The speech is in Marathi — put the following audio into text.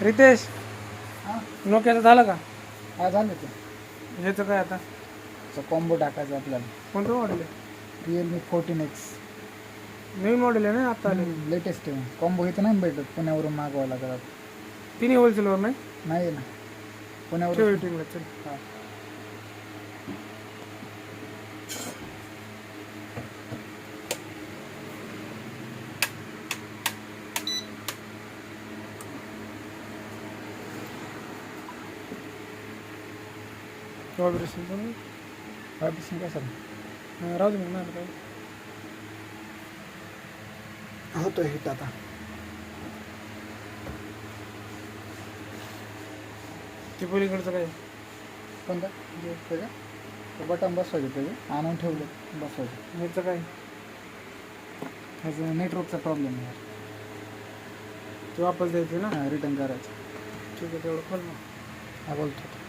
रितेश हां नोकियाचं झालं का? हा झालं ते ह्याचं काय आता? कॉम्बो टाकायचा आपल्याला. कोणतं मॉडेल आहे? रिअलमी 14X नवीन मॉडेल आहे ना आता आले? लेटेस्ट आहे. कॉम्बो इथं नाही भेटत, पुण्यावरून मागवावं लागतात. तिन्ही होलसेलवर नाही? नाही ना, पुण्यावरून. ठेव वेटिंगला चल. हां व्हायब्रेशन पण वापिस काय सर राहू दे मग नाही काय. होतो हिट आता. ते पलीकडचं काय? कोणता त्याचं बटन बसवायचं, त्याचं आणून ठेवलं बसवायचं. ह्याचं काय? ह्याचं नेटवर्कचा प्रॉब्लेम आहे. ते वापस द्यायचे ना? हां रिटर्न करायचं. ठीक आहे तेवढं खोल मग. हा बोलतो.